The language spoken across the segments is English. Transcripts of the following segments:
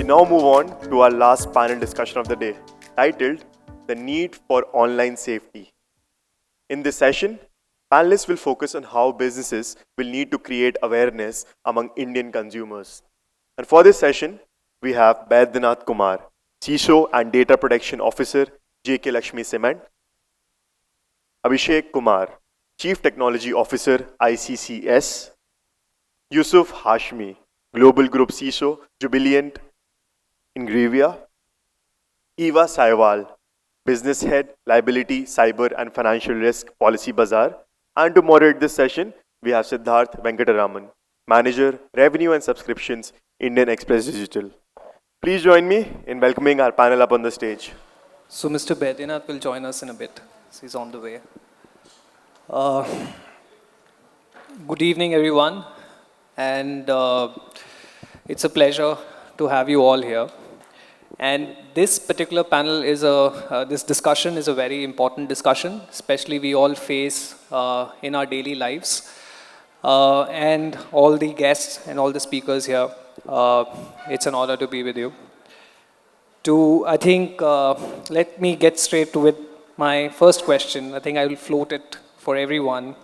now move on to our last panel discussion of the day, titled The Need for Online Safety. In this session, panelists will focus on how businesses will need to create awareness among Indian consumers. And for this session, we have Baidyanath Kumar, CISO and Data Protection Officer, JK Lakshmi Cement; Abhishek Kumar, Chief Technology Officer, ICCS; Yusuf Hashmi, Global Group CISO, Jubilant, Ingrevia; Evaa Saiwal, Business Head, Liability, Cyber and Financial Risk, Policybazaar. And to moderate this session, we have Siddharth Venkataraman, Manager, Revenue and Subscriptions, Indian Express Digital. Please join me in welcoming our panel up on the stage. So Mr. Baidyanath will join us in a bit. He's on the way. Good evening, everyone. And it's a pleasure to have you all here. And this particular panel is this discussion is a very important discussion, especially we all face in our daily lives. And all the guests and all the speakers here, it's an honor to be with you. Let me get straight with my first question. I think I will float it for everyone,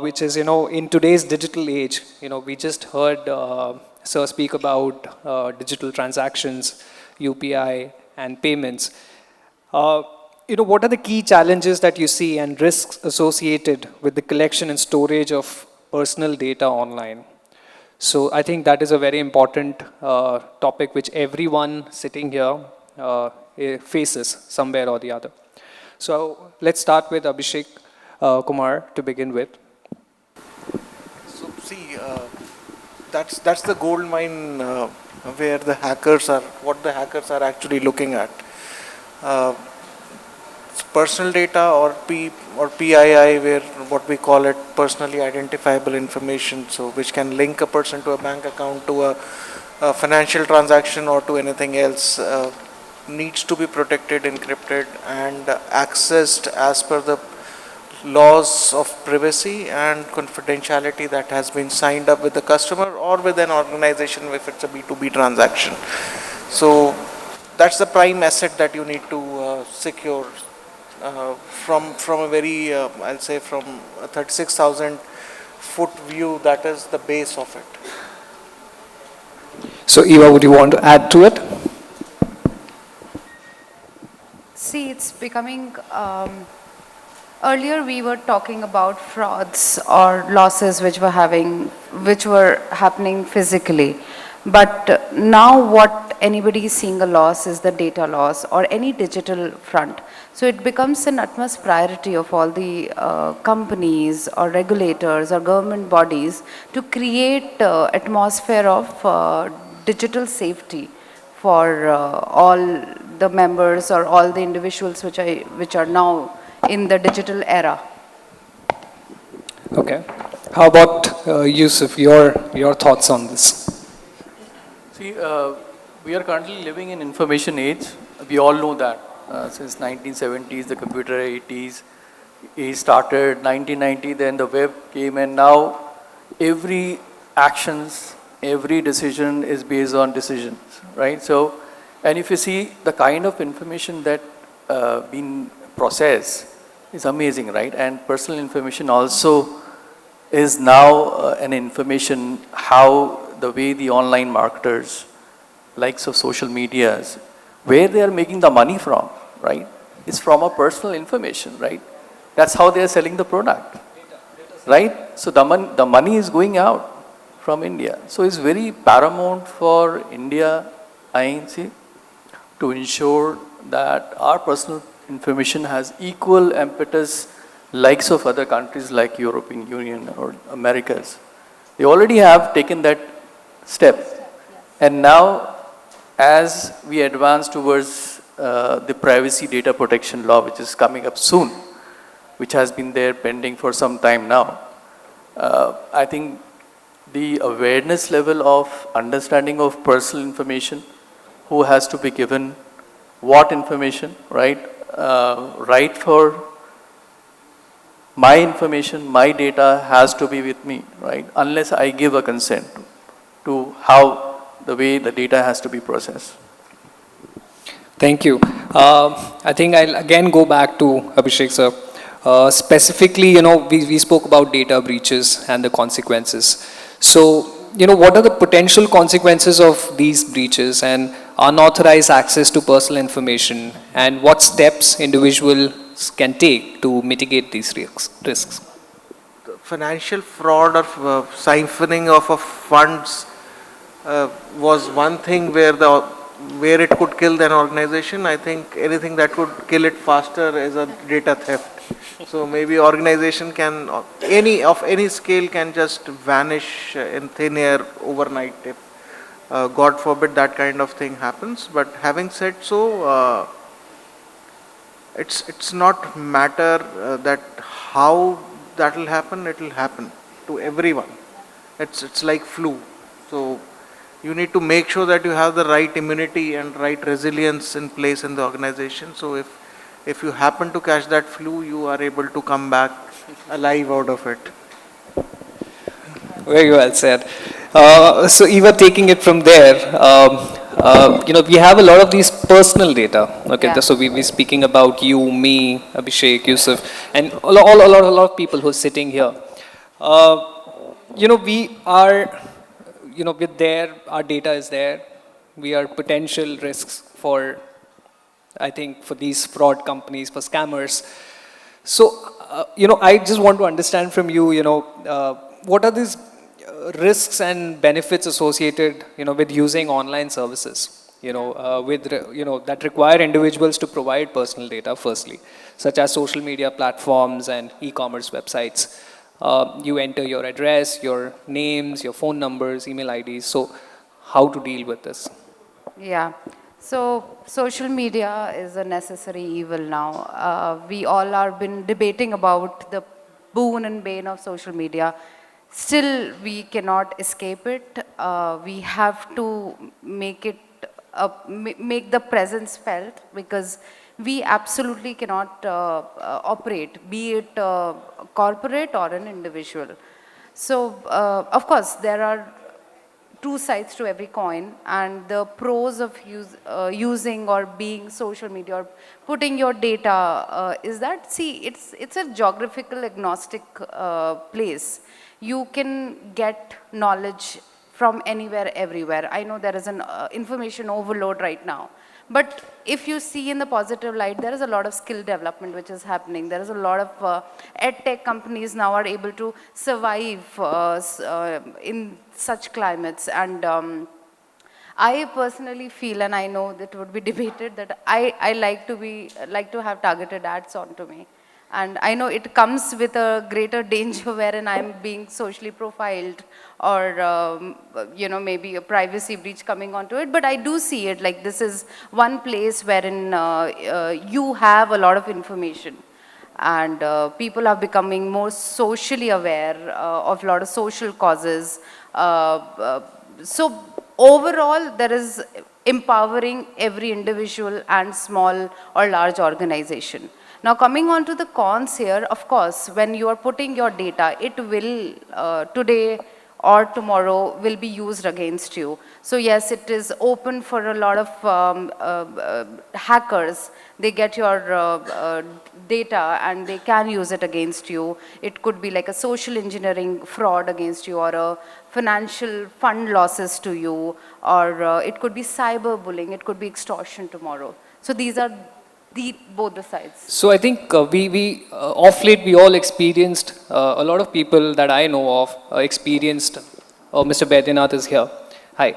which is, in today's digital age, we just heard Sir speak about digital transactions, UPI, and payments. What are the key challenges that you see and risks associated with the collection and storage of personal data online? So I think that is a very important topic which everyone sitting here faces somewhere or the other. So let's start with Abhishek Kumar to begin with. So see, that's the gold mine where the hackers are, what the hackers are actually looking at. Personal data or PII, where what we call it personally identifiable information, so which can link a person to a bank account, to a financial transaction or to anything else, needs to be protected, encrypted and accessed as per the laws of privacy and confidentiality that has been signed up with the customer or with an organization if it's a B2B transaction. So that's the prime asset that you need to secure from a very, I'll say from a 36,000 foot view. That is the base of it. So Evaa, would you want to add to it? See, it's becoming, earlier we were talking about frauds or losses which were happening physically. But now what anybody is seeing a loss is the data loss or any digital front. So it becomes an utmost priority of all the companies or regulators or government bodies to create atmosphere of digital safety for all the members or all the individuals which are now in the digital era. Okay. How about Yusuf, your thoughts on this? See, we are currently living in information age. We all know that. Since 1970s, the computer 80s, it started 1990, then the web came, and now every actions, every decision is based on decisions, right? So, and if you see the kind of information that been processed is amazing, right? And personal information also is now an information how the way the online marketers, likes of social medias, where they are making the money from, right? It's from a personal information, right? That's how they are selling the product, right? So the money is going out from India. So it's very paramount for India, INC, to ensure that our personal information has equal impetus likes of other countries like European Union or Americas. They already have taken that step. And now, as we advance towards the privacy data protection law, which is coming up soon, which has been there pending for some time now, I think the awareness level of understanding of personal information, who has to be given what information, right? Right for my information, my data has to be with me, right? Unless I give a consent to how the way the data has to be processed. Thank you. I think I'll again go back to Abhishek sir. Specifically, we spoke about data breaches and the consequences. So, what are the potential consequences of these breaches and unauthorized access to personal information, and what steps individuals can take to mitigate these risks? Financial fraud or siphoning of funds was one thing where it could kill an organization. I think anything that could kill it faster is a data theft. So maybe organization can, any scale can just vanish in thin air overnight if God forbid that kind of thing happens. But having said so, it's not matter that how that will happen. It will happen to everyone. It's like flu. So you need to make sure that you have the right immunity and right resilience in place in the organization. So if you happen to catch that flu, you are able to come back alive out of it. Very well said. So Evaa, taking it from there, we have a lot of these personal data. Okay, Yeah. so we're speaking about you, me, Abhishek, Yusuf, and a lot of people who are sitting here. We are, with there, our data is there. We are potential risks for, I think, for these fraud companies, for scammers. So, I just want to understand from you, what are these risks and benefits associated, with using online services, that require individuals to provide personal data, firstly, such as social media platforms and e-commerce websites. You enter your address, your names, your phone numbers, email IDs. So, how to deal with this? Yeah. So social media is a necessary evil now. We all are been debating about the boon and bane of social media. Still, we cannot escape it. We have to make it, make the presence felt, because we absolutely cannot operate, be it corporate or an individual. So, of course, there are two sides to every coin, and the pros of using or being social media or putting your data is that, see, it's a geographical agnostic place. You can get knowledge from anywhere, everywhere. I know there is an information overload right now. But if you see in the positive light, there is a lot of skill development which is happening. There is a lot of ed tech companies now are able to survive in such climates. And I personally feel, and I know that would be debated, that I like to have targeted ads onto me. And I know it comes with a greater danger wherein I'm being socially profiled, or, maybe a privacy breach coming onto it. But I do see it like this is one place wherein you have a lot of information. And people are becoming more socially aware of a lot of social causes. So overall, there is empowering every individual and small or large organization. Now, coming on to the cons here, of course, when you are putting your data, it will today or tomorrow will be used against you. So yes, it is open for a lot of hackers. They get your data and they can use it against you. It could be like a social engineering fraud against you, or a financial fund losses to you, or it could be cyberbullying, it could be extortion tomorrow. So these are both the sides. So I think we off late we all experienced, a lot of people that I know of experienced, Mr. Baidyanath is here. Hi.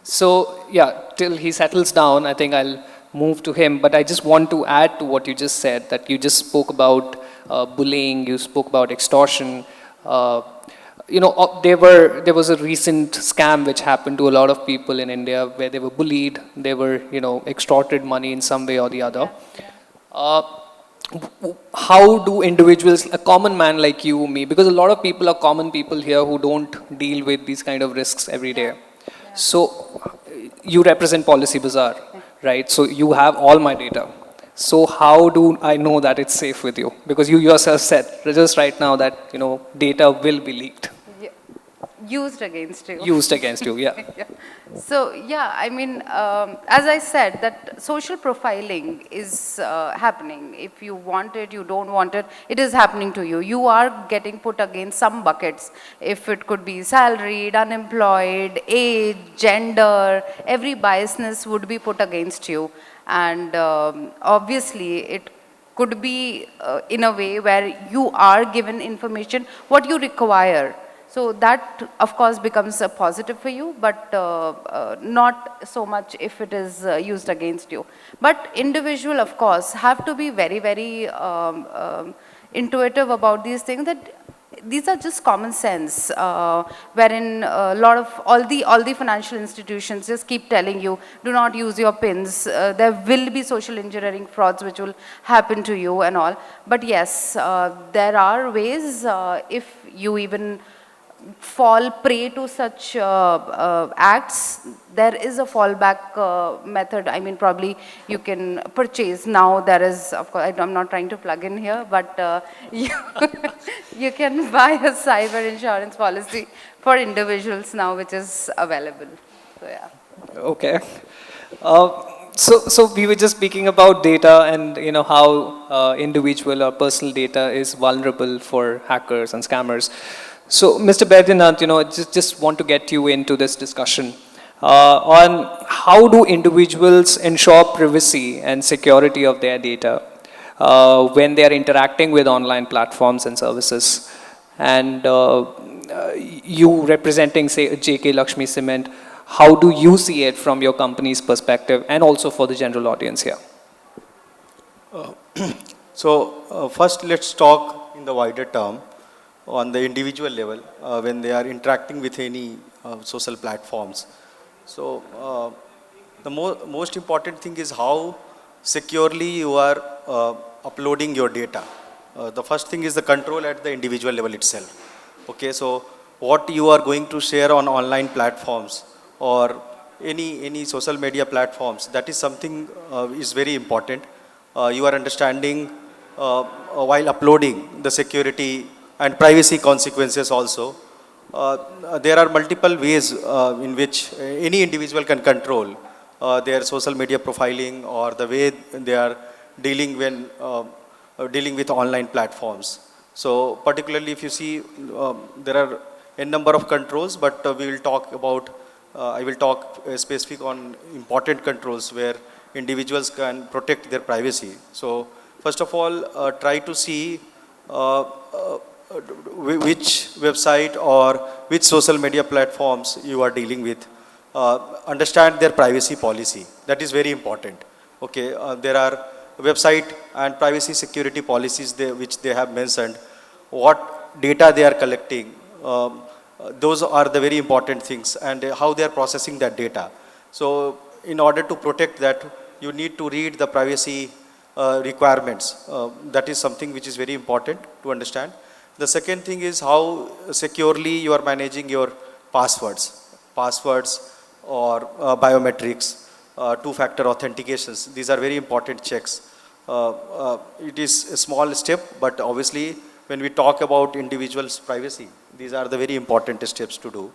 So yeah, till he settles down, I think I'll move to him. But I just want to add to what you just said, that you just spoke about bullying, you spoke about extortion. There was a recent scam which happened to a lot of people in India where they were bullied, they were, extorted money in some way or the other. How do individuals, a common man like you, me, because a lot of people are common people here who don't deal with these kind of risks every day. So you represent Policybazaar, right? So you have all my data. So how do I know that it's safe with you? Because you yourself said just right now that, data will be leaked. Used against you. Used against you, yeah. Yeah. So, yeah, I mean, as I said, that social profiling is happening. If you want it, you don't want it, it is happening to you. You are getting put against some buckets. If it could be salaried, unemployed, age, gender, every biasness would be put against you. And obviously, it could be in a way where you are given information, what you require. So that, of course, becomes a positive for you, but not so much if it is used against you. But individual, of course, have to be very, very intuitive about these things, that these are just common sense, wherein a lot of all the financial institutions just keep telling you, do not use your pins. There will be social engineering frauds which will happen to you and all. But yes, there are ways, if you even fall prey to such acts, there is a fallback method. I mean, probably you can purchase. Now there is, of course, I'm not trying to plug in here, but you, you can buy a cyber insurance policy for individuals now, which is available. So, yeah. Okay. So we were just speaking about data and how individual or personal data is vulnerable for hackers and scammers. So Mr. Baidyanath, just want to get you into this discussion on how do individuals ensure privacy and security of their data when they are interacting with online platforms and services. And you representing, say, JK Lakshmi Cement, how do you see it from your company's perspective and also for the general audience here? First let's talk in the wider term on the individual level when they are interacting with any social platforms. So the most important thing is how securely you are uploading your data. The first thing is the control at the individual level itself. Okay, so what you are going to share on online platforms or any social media platforms, that is something is very important. You are understanding while uploading the security and privacy consequences also. There are multiple ways in which any individual can control their social media profiling or the way they are dealing when dealing with online platforms. So particularly if you see, there are a number of controls, but we will talk about, I will talk specific on important controls where individuals can protect their privacy. So first of all, try to see which website or which social media platforms you are dealing with. Understand their privacy policy. That is very important. Okay, there are website and privacy security policies which they have mentioned. What data they are collecting, those are the very important things, and how they are processing that data. So in order to protect that, you need to read the privacy requirements. That is something which is very important to understand. The second thing is how securely you are managing your passwords or biometrics, two-factor authentications. These are very important checks. It is a small step, but obviously when we talk about individuals' privacy, these are the very important steps to do.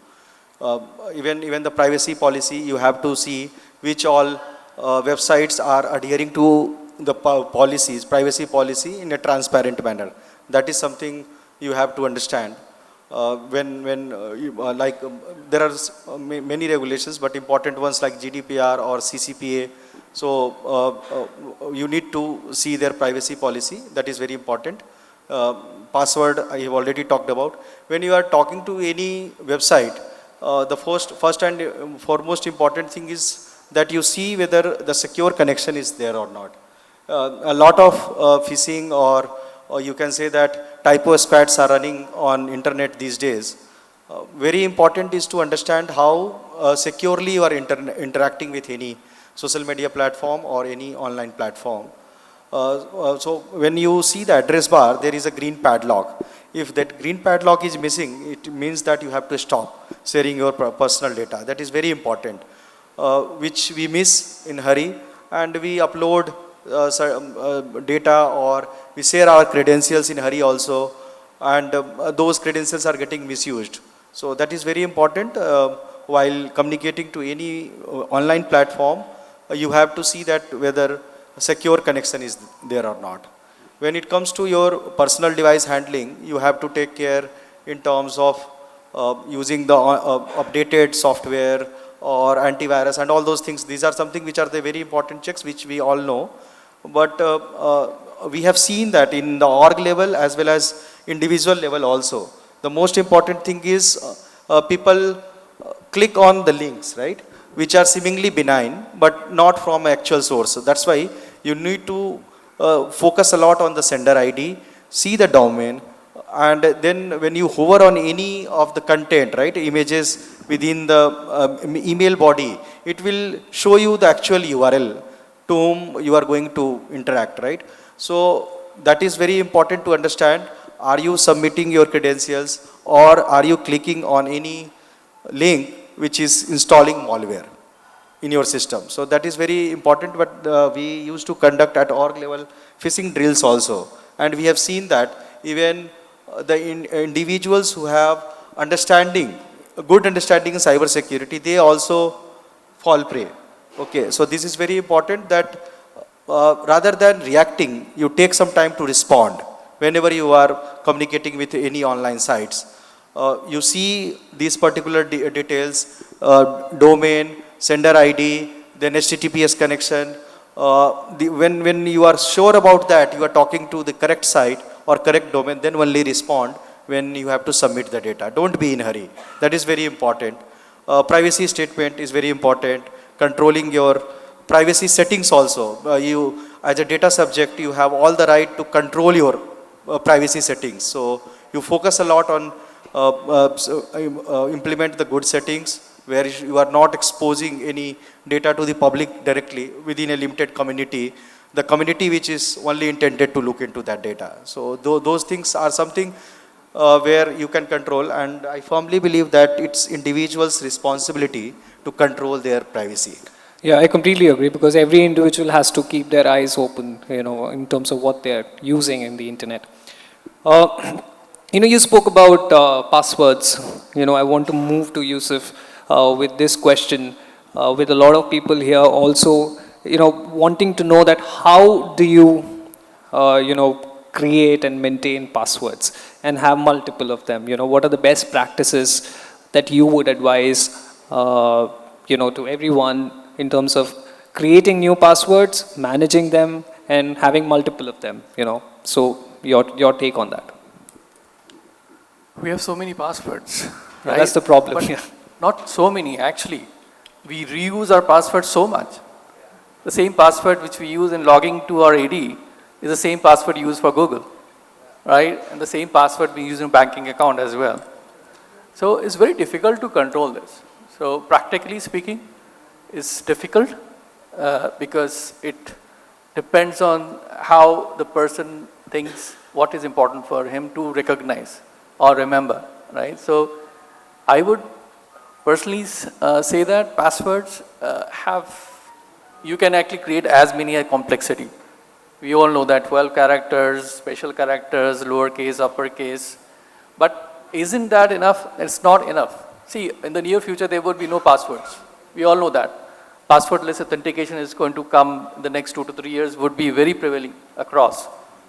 Even the privacy policy, you have to see which all websites are adhering to the policies, privacy policy in a transparent manner. That is something you have to understand. There are many regulations, but important ones like GDPR or CCPA. So you need to see their privacy policy. That is very important. Password I have already talked about. When you are talking to any website, the first and foremost important thing is that you see whether the secure connection is there or not. A lot of phishing or you can say that typo squads are running on internet these days. Very important is to understand how securely you are interacting with any social media platform or any online platform. So when you see the address bar, there is a green padlock. If that green padlock is missing, it means that you have to stop sharing your personal data. That is very important, which we miss in hurry, and we upload data or we share our credentials in hurry also, and those credentials are getting misused. So that is very important. While communicating to any online platform, you have to see that whether a secure connection is there or not. When it comes to your personal device handling, you have to take care in terms of using the updated software or antivirus and all those things. These are something which are the very important checks which we all know. But we have seen that in the org level as well as individual level also. The most important thing is people click on the links, right, which are seemingly benign but not from actual source. So that's why you need to focus a lot on the sender ID, see the domain, and then when you hover on any of the content, right, images within the email body, it will show you the actual URL to whom you are going to interact, right? So that is very important to understand. Are you submitting your credentials or are you clicking on any link which is installing malware in your system? So that is very important, but we used to conduct at org level phishing drills also. And we have seen that even the individuals who have understanding, a good understanding in cyber security, they also fall prey. Okay, so this is very important that rather than reacting, you take some time to respond whenever you are communicating with any online sites. You see these particular details, domain, sender ID, then HTTPS connection. When you are sure about that, you are talking to the correct site or correct domain, then only respond when you have to submit the data. Don't be in a hurry. That is very important. Privacy statement is very important. Controlling your privacy settings also. You, as a data subject, you have all the right to control your privacy settings. So you focus a lot on implement the good settings where you are not exposing any data to the public directly within a limited community, the community which is only intended to look into that data. So those things are something where you can control, and I firmly believe that it's individuals' responsibility to control their privacy. Yeah, I completely agree, because every individual has to keep their eyes open, in terms of what they're using in the internet. You spoke about passwords. I want to move to Yusuf with this question. With a lot of people here also, wanting to know that how do you, create and maintain passwords and have multiple of them? What are the best practices that you would advise, to everyone in terms of creating new passwords, managing them, and having multiple of them? So your take on that. We have so many passwords, Yeah, right? that's the problem. But Yeah. not so many, actually. We reuse our passwords so much. The same password which we use in logging to our AD is the same password used for Google, right? And the same password we use in banking account as well. So it's very difficult to control this. So practically speaking, it's difficult because it depends on how the person thinks what is important for him to recognize or remember, right? So I would personally say that passwords you can actually create as many as complexity. We all know that 12 characters, special characters, lowercase, uppercase. But isn't that enough? It's not enough. See, in the near future, there would be no passwords. We all know that. Passwordless authentication is going to come in the next 2 to 3 years, would be very prevalent across.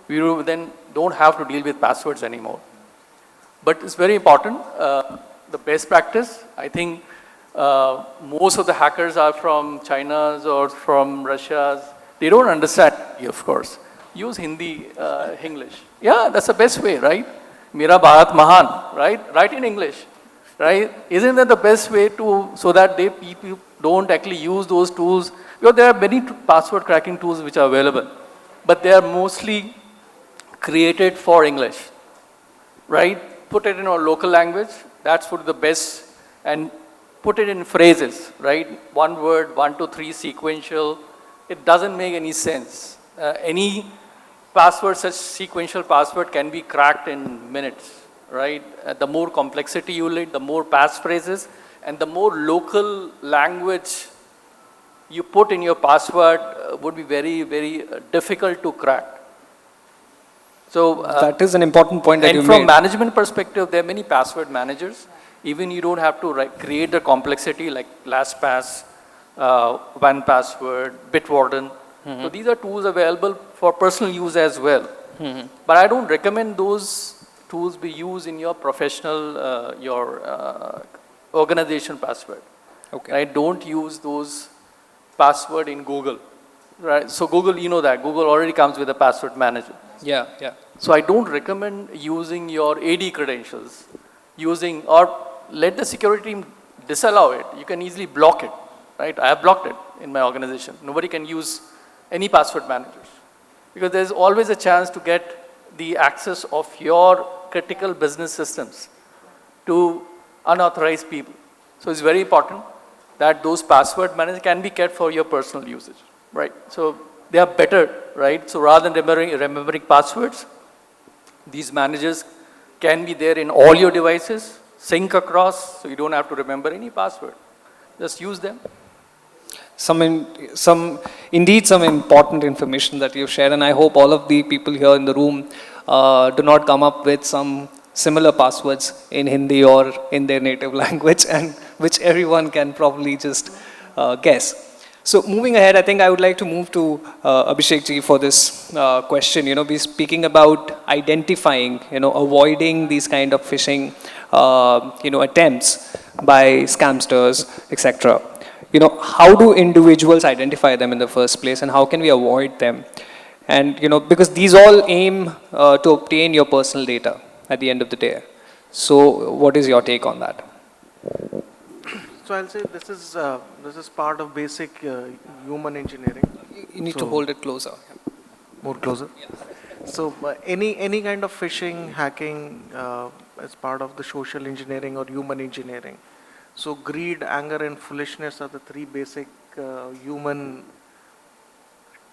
We then don't have to deal with passwords anymore. But it's very important. The best practice, I think most of the hackers are from China's or from Russia's. They don't understand, of course. Use Hindi, English. Yeah, that's the best way, right? Mera Bharat Mahan, right? Write in English, right? Isn't that the best way so that people don't actually use those tools? Because there are many password cracking tools which are available, but they are mostly created for English, right? Put it in our local language, that's what the best, and put it in phrases, right? One word, 1 to 3 sequential. It doesn't make any sense. Any password, such sequential password can be cracked in minutes, right? The more complexity you lead, the more passphrases, and the more local language you put in your password would be very, very difficult to crack. So that is an important point that you made. And from management perspective, there are many password managers. Even you don't have to create the complexity like LastPass, one password, Bitwarden. So these are tools available for personal use as well. But I don't recommend those tools be used in your professional, your organization password. Okay. Right? Don't use those password in Google. Right? So Google, you know that Google already comes with a password manager. Yeah, yeah. So I don't recommend using your AD credentials, or let the security team disallow it. You can easily block it, right? I have blocked it in my organization. Nobody can use any password managers because there's always a chance to get the access of your critical business systems to unauthorized people. So it's very important that those password managers can be kept for your personal usage, right? So they are better, right? So rather than remembering passwords, these managers can be there in all your devices, sync across, so you don't have to remember any password. Just use them. Indeed some important information that you've shared, and I hope all of the people here in the room do not come up with some similar passwords in Hindi or in their native language, and which everyone can probably just guess. So moving ahead, I think I would like to move to Abhishek ji for this question. We're speaking about identifying, avoiding these kind of phishing, attempts by scamsters, etc. How do individuals identify them in the first place, and how can we avoid them? And, because these all aim to obtain your personal data at the end of the day. So what is your take on that? So I'll say this is part of basic human engineering. You need to hold it closer. More closer. Yeah. So any kind of phishing, hacking is part of the social engineering or human engineering. So greed, anger, and foolishness are the three basic human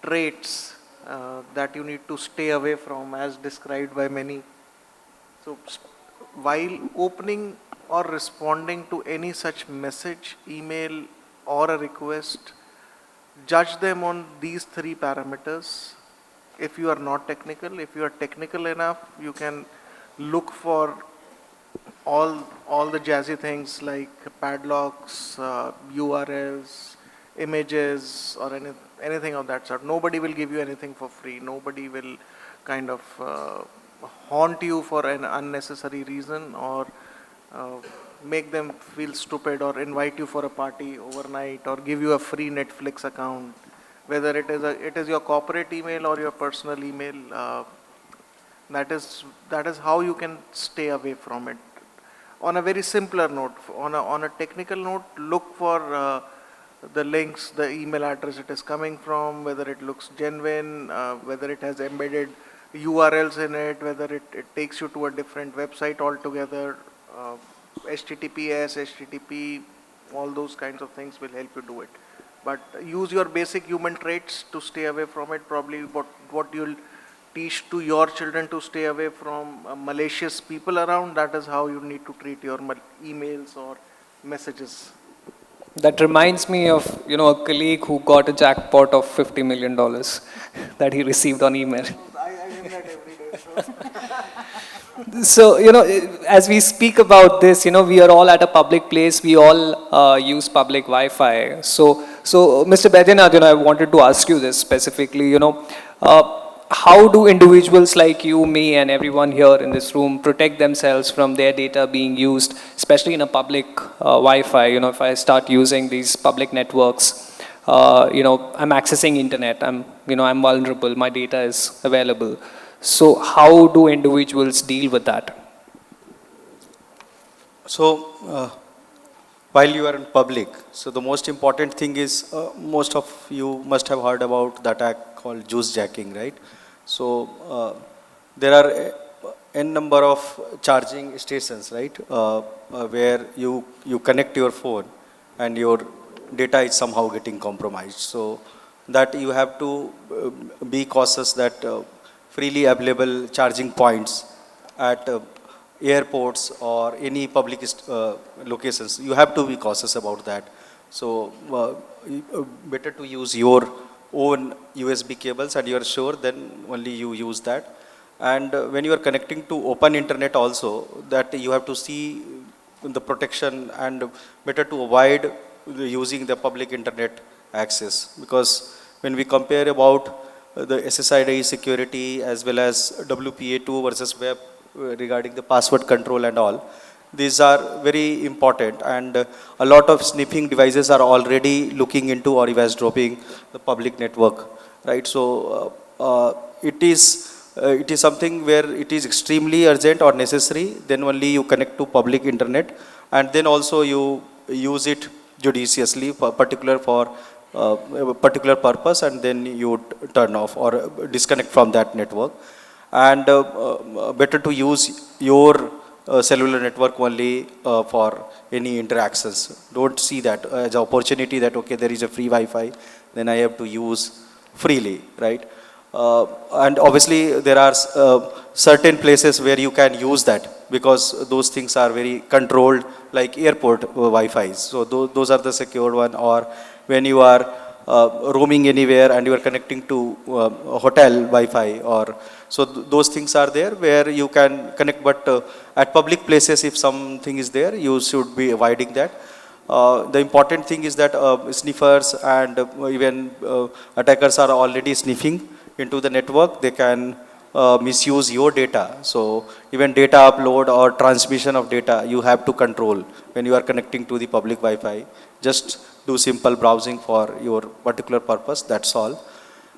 traits that you need to stay away from, as described by many. So while opening or responding to any such message, email, or a request, judge them on these three parameters. If you are not technical, if you are technical enough, you can look for all the jazzy things like padlocks, URLs, images, or anything of that sort. Nobody will give you anything for free. Nobody will kind of haunt you for an unnecessary reason, or make them feel stupid, or invite you for a party overnight, or give you a free Netflix account, whether it is your corporate email or your personal email. That is how you can stay away from it. On a very simpler note, on a technical note, look for the links, the email address it is coming from, whether it looks genuine, whether it has embedded URLs in it, whether it takes you to a different website altogether. HTTPS, HTTP, all those kinds of things will help you do it. But use your basic human traits to stay away from it. Probably what you'll teach to your children to stay away from malicious people around, that is how you need to treat your emails or messages. That reminds me of, a colleague who got a jackpot of $50 million that he received on email. I am that every day. So, as we speak about this, we are all at a public place. We all use public Wi-Fi. So Mr. Baidyanath, I wanted to ask you this specifically, how do individuals like you, me, and everyone here in this room protect themselves from their data being used, especially in a public Wi-Fi? If I start using these public networks, I'm accessing internet. I'm vulnerable. My data is available. So how do individuals deal with that? So while you are in public, so the most important thing is, most of you must have heard about the attack called juice jacking, right? So there are n number of charging stations, right, where you connect your phone and your data is somehow getting compromised. So that you have to be cautious that freely available charging points at airports or any public locations, you have to be cautious about that. So better to use your own USB cables, and you are sure then only you use that. And when you are connecting to open internet also, that you have to see the protection and better to avoid using the public internet access. Because when we compare about the SSID security as well as WPA2 versus web regarding the password control and all, these are very important, and a lot of sniffing devices are already looking into or eavesdropping the public network, right? So it is something where it is extremely urgent or necessary, then only you connect to public internet, and then also you use it judiciously for a particular purpose, and then you turn off or disconnect from that network. And better to use your cellular network only for any interactions. Don't see that as an opportunity that, okay, there is a free Wi-Fi, then I have to use freely, right? And obviously there are certain places where you can use that, because those things are very controlled, like airport Wi-Fis. So those are the secured one. Or when you are roaming anywhere and you are connecting to hotel Wi-Fi, or so those things are there where you can connect, but at public places, if something is there, you should be avoiding that. The important thing is that sniffers and even attackers are already sniffing into the network. They can misuse your data. So even data upload or transmission of data, you have to control when you are connecting to the public Wi-Fi. Just do simple browsing for your particular purpose, that's all.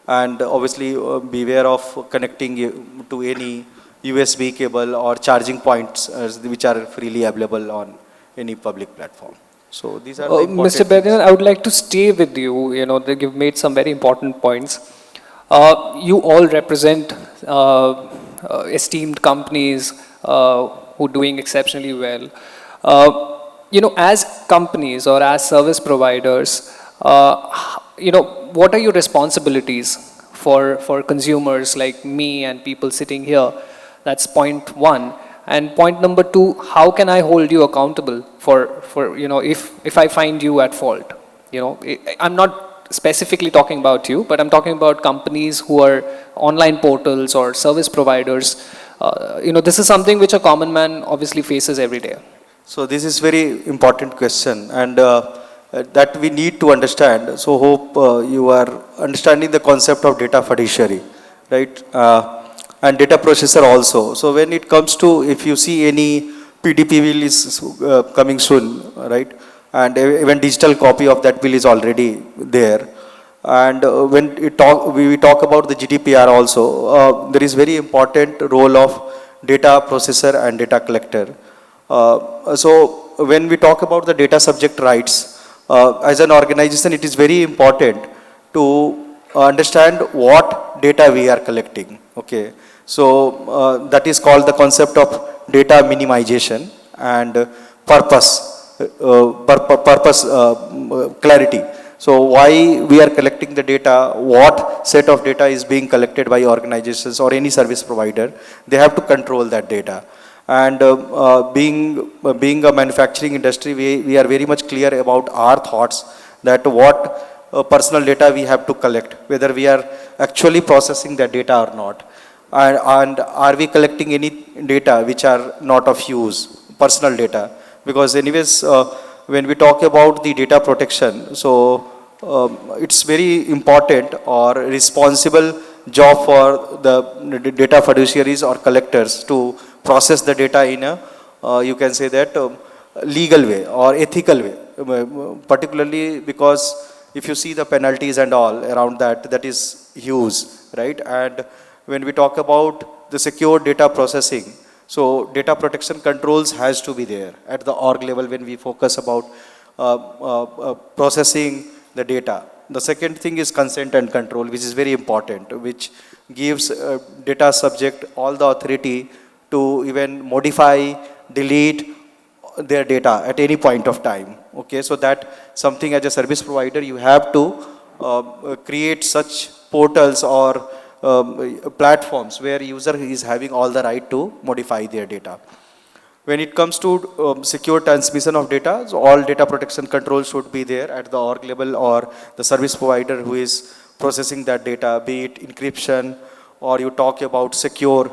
And obviously beware of connecting to any USB cable or charging points which are freely available on any public platform. So these are the important Mr. Bedian, I would like to stay with you. You know, you've made some very important points. You all represent esteemed companies who are doing exceptionally well. You know, as companies or as service providers, you know, what are your responsibilities for consumers like me and people sitting here? That's point one. And point number two, how can I hold you accountable for you know, if I find you at fault? You know, I'm not specifically talking about you, but I'm talking about companies who are online portals or service providers. You know, this is something which a common man obviously faces every day. So this is very important question, and that we need to understand. So hope you are understanding the concept of data fiduciary, right? And data processor also. So when it comes to, if you see any PDP bill is coming soon, right? And even digital copy of that bill is already there. And when we talk about the GDPR also, there is very important role of data processor and data collector. So when we talk about the data subject rights, as an organization, it is very important to understand what data we are collecting. Okay, so that is called the concept of data minimization and purpose clarity. So why we are collecting the data, what set of data is being collected by organizations or any service provider, they have to control that data. And being a manufacturing industry, we are very much clear about our thoughts that what personal data we have to collect, whether we are actually processing that data or not. And are we collecting any data which are not of use, personal data? Because anyways, when we talk about the data protection, so it's very important or responsible job for the data fiduciaries or collectors to process the data in a, you can say that, legal way or ethical way, particularly because if you see the penalties and all around that, that is huge, right? And when we talk about the secure data processing, so data protection controls has to be there at the org level when we focus about processing the data. The second thing is consent and control, which is very important, which gives data subject all the authority to even modify, delete their data at any point of time. Okay, so that something as a service provider, you have to create such portals or platforms where user is having all the right to modify their data. When it comes to secure transmission of data, so all data protection controls should be there at the org level or the service provider who is processing that data, be it encryption or you talk about secure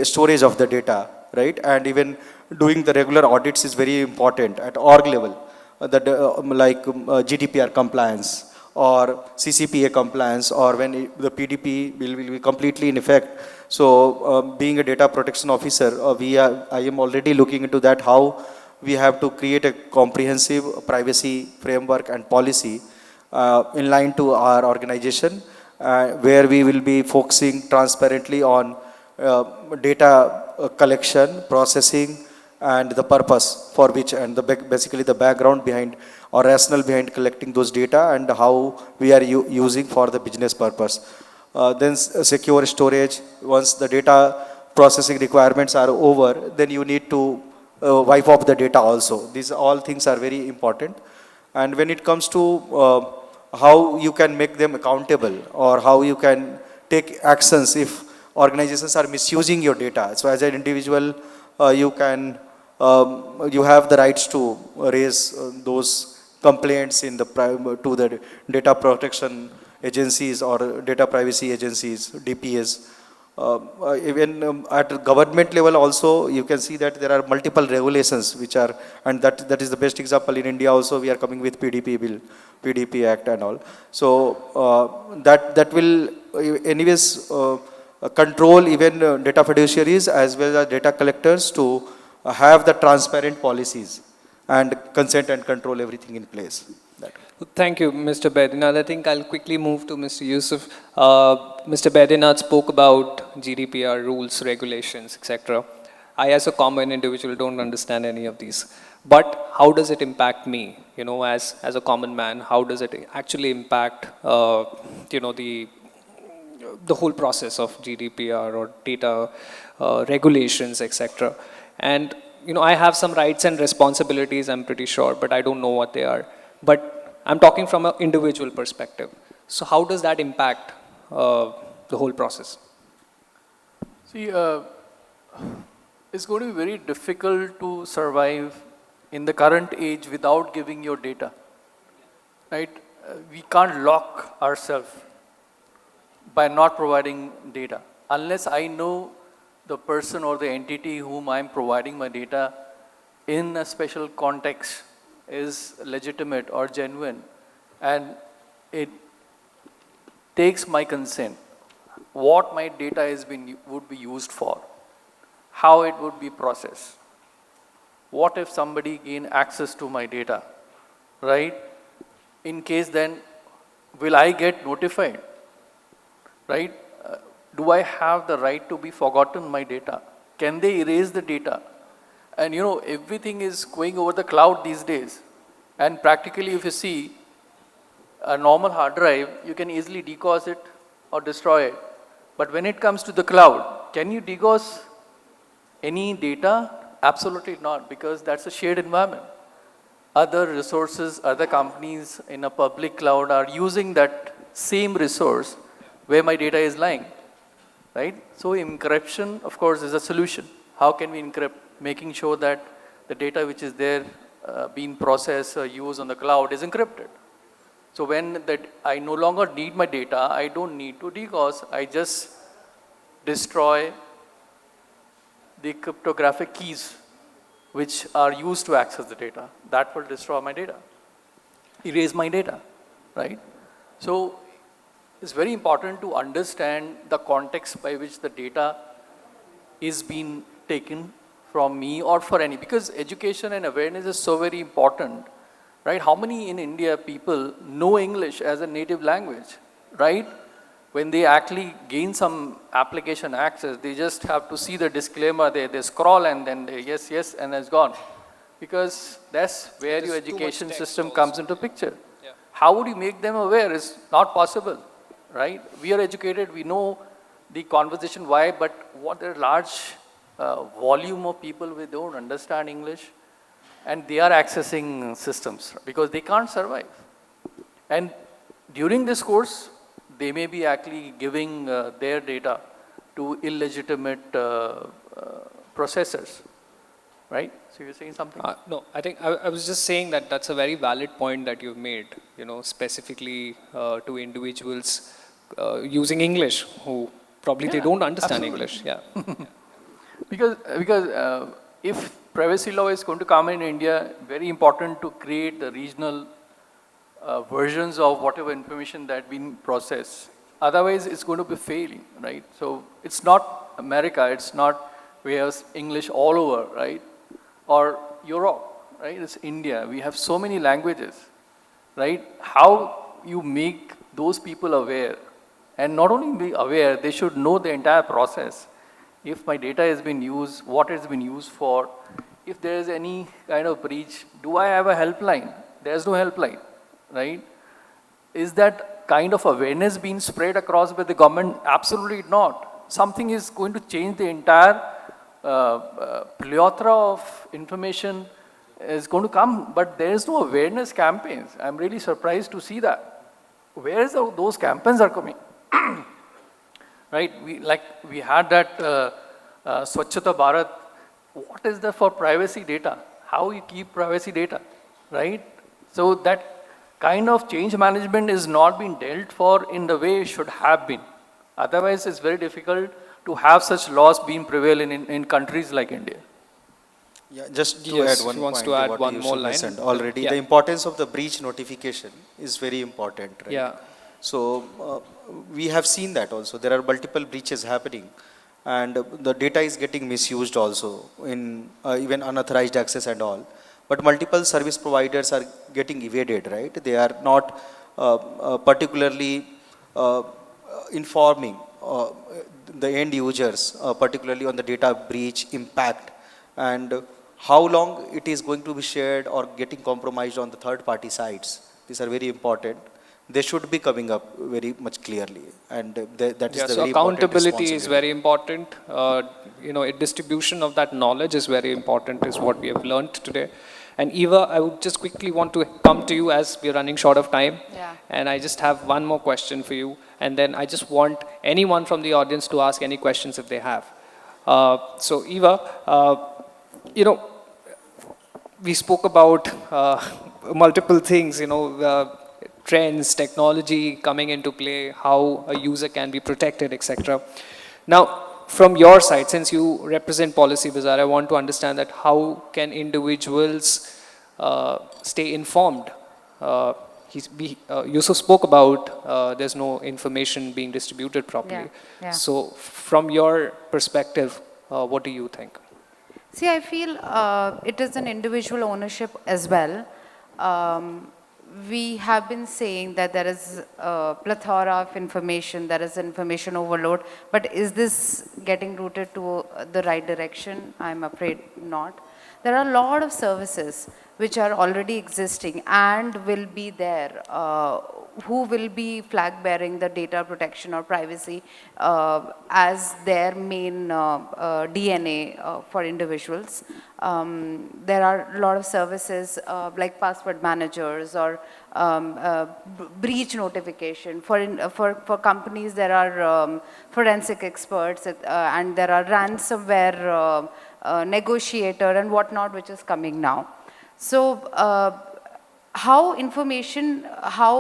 storage of the data, right? And even doing the regular audits is very important at org level, GDPR compliance or CCPA compliance, or when the PDP will be completely in effect. So being a data protection officer, I am already looking into that, how we have to create a comprehensive privacy framework and policy in line to our organization, where we will be focusing transparently on data collection, processing, and the purpose for which, and basically the background behind or rationale behind collecting those data, and how we are using for the business purpose. Then secure storage. Once the data processing requirements are over, then you need to wipe off the data also. These all things are very important. And when it comes to how you can make them accountable, or how you can take actions if organizations are misusing your data. So as an individual, you have the rights to raise those complaints to the data protection agencies or data privacy agencies, DPAs. Even at government level also, you can see that there are multiple regulations which are, and that is the best example. In India also, we are coming with PDP bill, PDP Act and all. So that will anyways control even data fiduciaries as well as data collectors to have the transparent policies and consent and control everything in place. Thank you, Mr. Bedinath. I think I'll quickly move to Mr. Yusuf. Mr. Bedinath spoke about GDPR rules, regulations, etc. I, as a common individual, don't understand any of these. But how does it impact me? You know, as a common man, how does it actually impact, the whole process of GDPR or data regulations, etc. And, I have some rights and responsibilities, I'm pretty sure, but I don't know what they are. But I'm talking from an individual perspective. So how does that impact the whole process? See, it's going to be very difficult to survive in the current age without giving your data, right? We can't lock ourselves by not providing data. Unless I know the person or the entity whom I'm providing my data in a special context is legitimate or genuine, and it takes my consent, what my data would be used for, how it would be processed. What if somebody gain access to my data, right? In case then, will I get notified, right? Do I have the right to be forgotten my data? Can they erase the data? And everything is going over the cloud these days. And practically, if you see a normal hard drive, you can easily DGauss it or destroy it. But when it comes to the cloud, can you DGauss any data? Absolutely not, because that's a shared environment. Other resources, other companies in a public cloud are using that same resource where my data is lying, right? So encryption, of course, is a solution. How can we encrypt? Making sure that the data which is there being processed or used on the cloud is encrypted. So when I no longer need my data, I don't need to DGauss. I just destroy the cryptographic keys which are used to access the data. That will destroy my data, erase my data, right? So it's very important to understand the context by which the data is being taken from me or for any, because education and awareness is so very important, right? How many in India people know English as a native language, right? When they actually gain some application access, they just have to see the disclaimer there, they scroll and then they yes, and it's gone. Because that's where your education system comes into picture. Yeah. How would you make them aware? It's not possible, right? We are educated, we know the conversation why, but what a large volume of people who don't understand English, and they are accessing systems because they can't survive. And during this course, they may be actually giving their data to illegitimate processors, right? So you're saying something? No, I think I was just saying that that's a very valid point that you've made, specifically to individuals using English who probably they don't understand absolutely. English. Yeah. Because if privacy law is going to come in India, very important to create the regional versions of whatever information that been processed. Otherwise, it's going to be failing, right? So it's not America, it's not where's English all over, right? Or Europe, right? It's India. We have so many languages, right? How you make those people aware, and not only be aware, they should know the entire process. If my data has been used, what it's been used for, if there is any kind of breach, do I have a helpline? There's no helpline, right? Is that kind of awareness being spread across by the government? Absolutely not. Something is going to change the entire plethora of information is going to come, but there is no awareness campaigns. I'm really surprised to see that. Where is those campaigns are coming? Right? We had that Swachhata Bharat. What is that for privacy data? How you keep privacy data, right? So that kind of change management is not being dealt for in the way it should have been. Otherwise, it's very difficult to have such laws being prevalent in countries like India. Yeah, just to Yes, add one he wants point to add what one you more line. mentioned already, Yeah. the importance of the breach notification is very important, right? Yeah. So we have seen that also. There are multiple breaches happening, and the data is getting misused also in even unauthorized access and all. But multiple service providers are getting evaded, right? They are not particularly informing the end users, particularly on the data breach impact and how long it is going to be shared or getting compromised on the third party sites. These are very important. They should be coming up very much clearly, and that is Yeah, the so very important accountability is responsibility. very important. Distribution of that knowledge is very important, is what we have learned today. And Evaa, I would just quickly want to come to you as we're running short of time. Yeah. And I just have one more question for you. And then I just want anyone from the audience to ask any questions if they have. So Evaa, we spoke about multiple things, trends, technology coming into play, how a user can be protected, etc. Now, from your side, since you represent Policybazaar, I want to understand that how can individuals stay informed? Yusuf spoke about there's no information being distributed properly. Yeah. So from your perspective, what do you think? See, I feel it is an individual ownership as well. We have been saying that there is a plethora of information, there is information overload, but is this getting routed to the right direction? I'm afraid not. There are a lot of services which are already existing and will be there, who will be flag bearing the data protection or privacy as their main DNA for individuals. There are a lot of services like password managers or breach notification. For companies, there are forensic experts and there are ransomware negotiator and whatnot, which is coming now. So how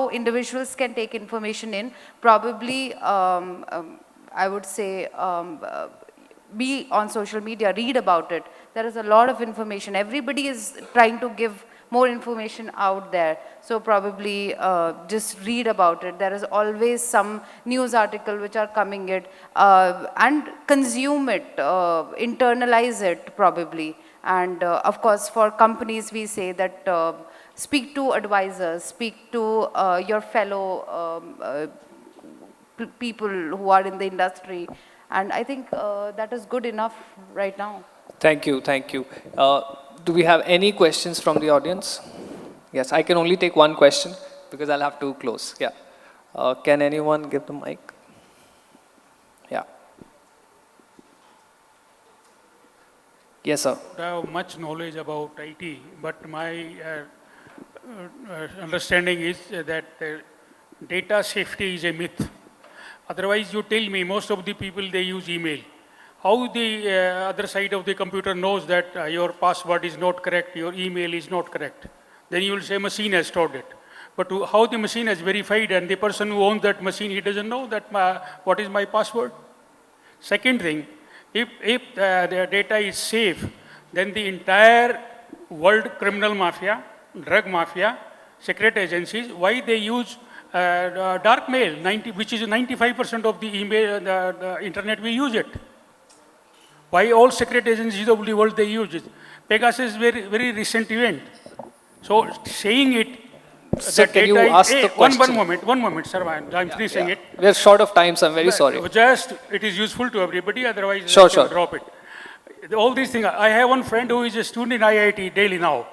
individuals can take information in, probably I would say be on social media, read about it. There is a lot of information. Everybody is trying to give more information out there. So probably just read about it. There is always some news article which are coming it and consume it, internalize it probably. And of course, for companies, we say that speak to advisors, speak to your fellow people who are in the industry. And I think that is good enough right now. Thank you, thank you. Do we have any questions from the audience? Yes, I can only take one question because I'll have to close. Yeah. Can anyone give the mic? Yeah. Yes, sir. I have much knowledge about IT, but my understanding is that data safety is a myth. Otherwise, you tell me, most of the people, they use email. How the other side of the computer knows that your password is not correct, your email is not correct? Then you will say machine has stored it. But how the machine has verified, and the person who owns that machine, he doesn't know that what is my password? Second thing, if the data is safe, then the entire world criminal mafia, drug mafia, secret agencies, why they use dark mail, which is 95% of the email, the internet we use it. Why all secret agencies of the world they use it? Pegasus is very recent event. So saying it, Sir, the can you data ask is, the question? one moment, sir, I'm finishing it. We are short of time, so I'm very sorry. Just, it is useful to everybody, otherwise Sure, I can sure. drop it. All these things, I have one friend who is a student in IIT Delhi now.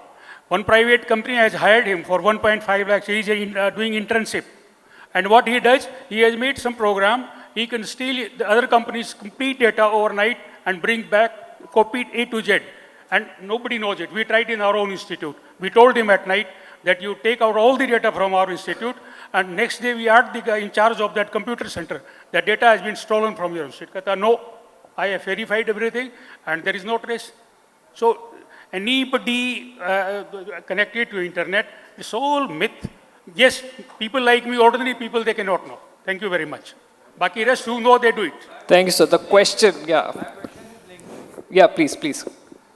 One private company has hired him for 1.5 lakhs. He is doing internship. And what he does, he has made some program. He can steal the other company's complete data overnight and bring back, copy it A to Z. And nobody knows it. We tried in our own institute. We told him at night that you take out all the data from our institute, and next day we asked the guy in charge of that computer center, that data has been stolen from your institute. No, I have verified everything, and there is no trace. So anybody connected to internet, it's all myth. Yes, people like me, ordinary people, they cannot know. Thank you very much. Baki rest who know, they do it. Thank you, sir. The question, yeah. Yeah, please, please.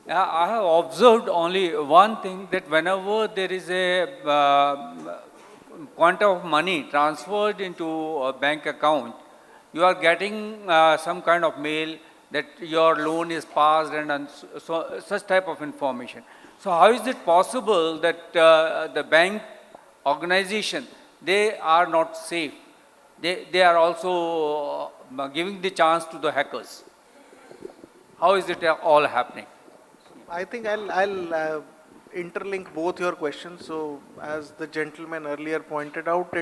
I have observed only one thing, that whenever there is a quantum of money transferred into a bank account, you are getting some kind of mail that your loan is passed and so, such type of information. So how is it possible that the bank organization, they are not safe? They are also giving the chance to the hackers. How is it all happening? I think I'll interlink both your questions. So as the gentleman earlier pointed out,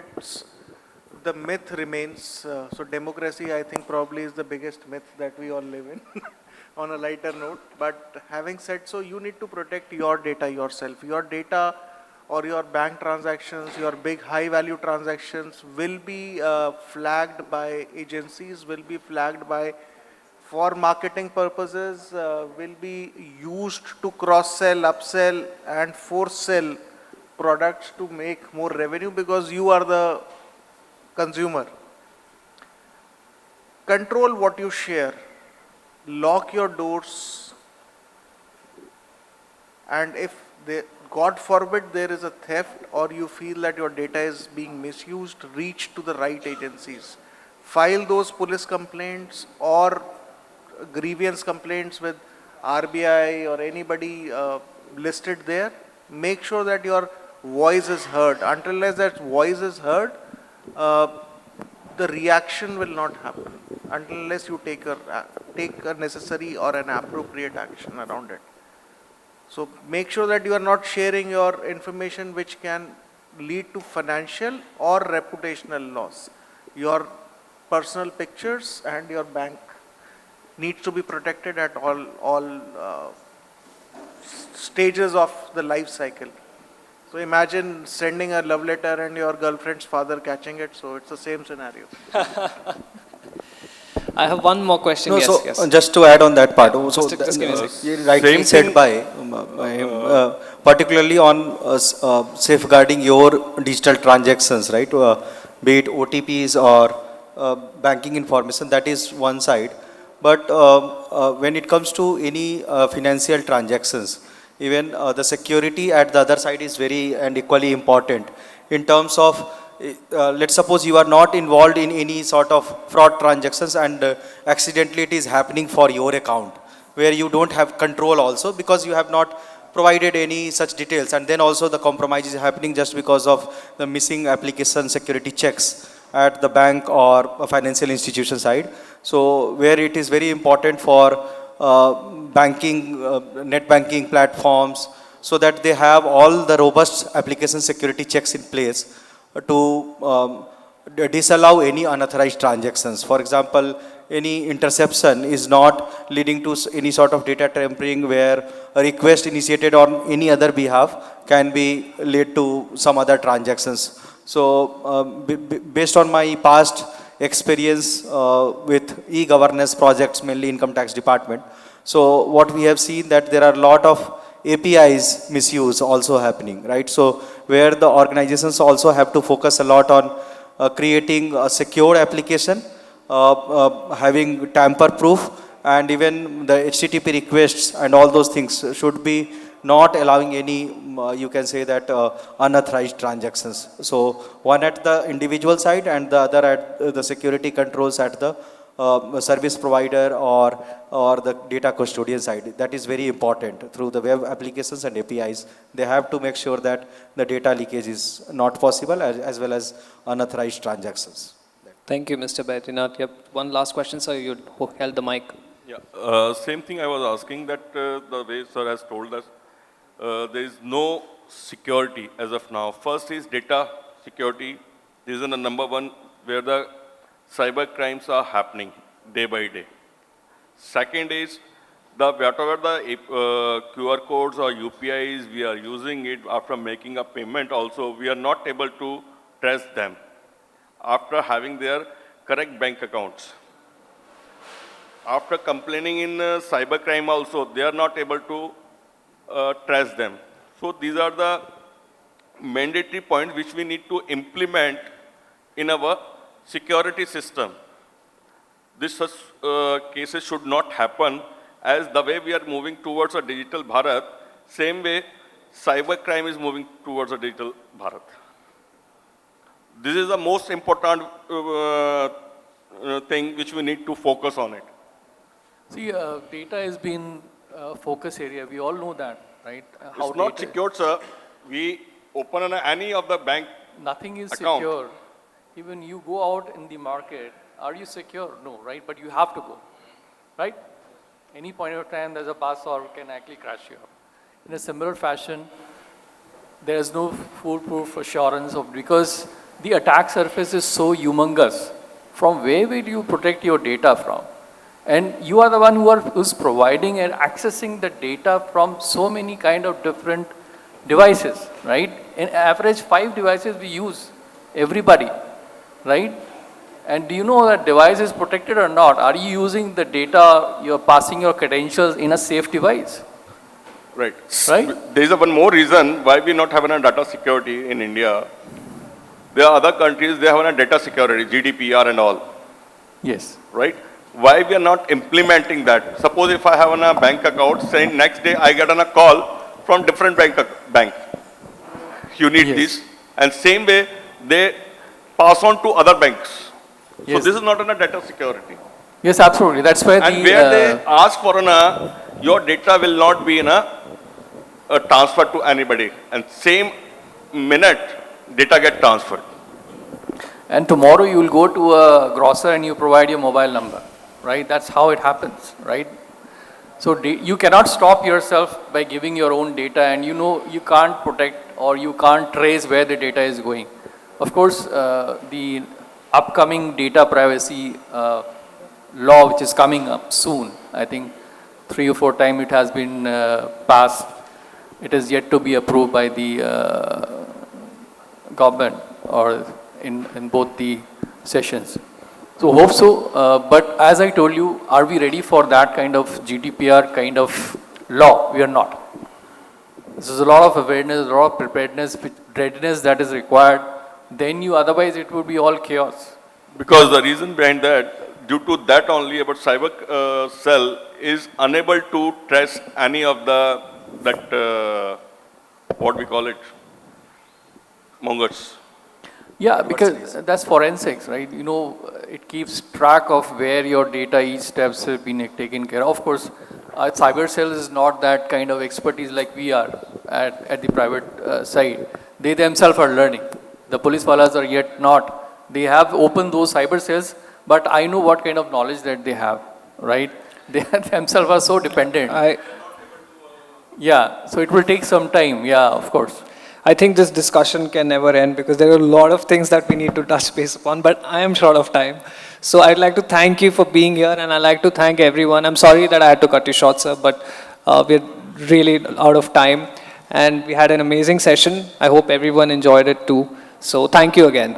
the myth remains. So democracy, I think, probably is the biggest myth that we all live in on a lighter note. But having said so, you need to protect your data yourself. Your data or your bank transactions, your big high value transactions will be flagged by agencies, will be flagged by, for marketing purposes, will be used to cross-sell, upsell and force-sell products to make more revenue, because you are the consumer. Control what you share, lock your doors, and if God forbid there is a theft or you feel that your data is being misused, reach to the right agencies. File those police complaints or grievance complaints with RBI or anybody listed there. Make sure that your voice is heard. Until that voice is heard, the reaction will not happen. Unless you take a necessary or an appropriate action around it. So make sure that you are not sharing your information which can lead to financial or reputational loss. Your personal pictures and your bank needs to be protected at all stages of the life cycle. So imagine sending a love letter and your girlfriend's father catching it. So it's the same scenario. I have one more question. No, Yes, so yes. just to add on that part, so Just give me a second. rightly said by him, particularly on safeguarding your digital transactions, right? Be it OTPs or banking information, that is one side. But when it comes to any financial transactions, even the security at the other side is very and equally important in terms of let's suppose you are not involved in any sort of fraud transactions and accidentally it is happening for your account where you don't have control also because you have not provided any such details, and then also the compromise is happening just because of the missing application security checks at the bank or a financial institution side. So where it is very important for banking, net banking platforms, so that they have all the robust application security checks in place to disallow any unauthorized transactions. For example, any interception is not leading to any sort of data tampering where a request initiated on any other behalf can be lead to some other transactions. So based on my past experience with e-governance projects, mainly income tax department, so what we have seen that there are a lot of APIs misuse also happening, right? So where the organizations also have to focus a lot on creating a secure application, having tamper proof, and even the HTTP requests and all those things should be not allowing any, you can say that unauthorized transactions. So one at the individual side and the other at the security controls at the service provider or the data custodian side. That is very important. Through the web applications and APIs, they have to make sure that the data leakage is not possible, as well as unauthorized transactions. Thank you, Mr. Baidyanath. Yep. One last question, sir. You held the mic. Yeah, same thing I was asking, that the way sir has told us, there is no security as of now. First is data security. This is the number one where the cyber crimes are happening day by day. Second is whatever the QR codes or UPIs we are using it after making a payment also, we are not able to trace them after having their correct bank accounts. After complaining in cybercrime also, they are not able to trace them. So these are the mandatory points which we need to implement in our security system. This such cases should not happen, as the way we are moving towards a digital Bharat, same way cybercrime is moving towards a digital Bharat. This is the most important thing which we need to focus on it. See, data has been a focus area. We all know that, right? It's not secured, sir. We open any of the bank Nothing is account. secure. Even you go out in the market, are you secure? No, right? But you have to go, right? Any point of time, there's a password can actually crash you up. In a similar fashion, there is no foolproof assurance of, because the attack surface is so humongous. From where will you protect your data from? And you are the one who's providing and accessing the data from so many kind of different devices, right? In average 5 devices we use, everybody, right? And do you know that device is protected or not? Are you using the data, you're passing your credentials in a safe device? Right. Right? There is one more reason why we not having a data security in India. There are other countries, they have a data security, GDPR and all. Yes. Right? Why we are not implementing that? Suppose if I have a bank account, saying next day I get on a call from different bank. You need this. And same way, they pass on to other banks. Yes. So this is not a data security. Yes, absolutely. That's why and where they ask for your data will not be in a transfer to anybody. And same minute, data get transferred. And tomorrow you will go to a grocer and you provide your mobile number, right? That's how it happens, right? So you cannot stop yourself by giving your own data, and you know you can't protect or you can't trace where the data is going. Of course, the upcoming data privacy law, which is coming up soon, I think 3 or 4 times it has been passed. It is yet to be approved by the government or in both the sessions. So hope so, but as I told you, are we ready for that kind of GDPR kind of law? We are not. This is a lot of awareness, a lot of preparedness, readiness that is required. Then otherwise it would be all chaos. Because the reason behind that, due to that only, about cyber cell is unable to trace any of what we call it, mongers. Yeah, because that's forensics, right? You know, it keeps track of where your data, each steps have been taken care of. Of course, cyber cell is not that kind of expertise like we are at the private side. They themselves are learning. The police wallahs are yet not. They have opened those cyber cells, but I know what kind of knowledge that they have, right? They themselves are so dependent. Yeah, so it will take some time, yeah, of course. I think this discussion can never end because there are a lot of things that we need to touch base upon, but I am short of time. So I'd like to thank you for being here, and I'd like to thank everyone. I'm sorry that I had to cut you short, sir, but we're really out of time. And we had an amazing session. I hope everyone enjoyed it too. So thank you again.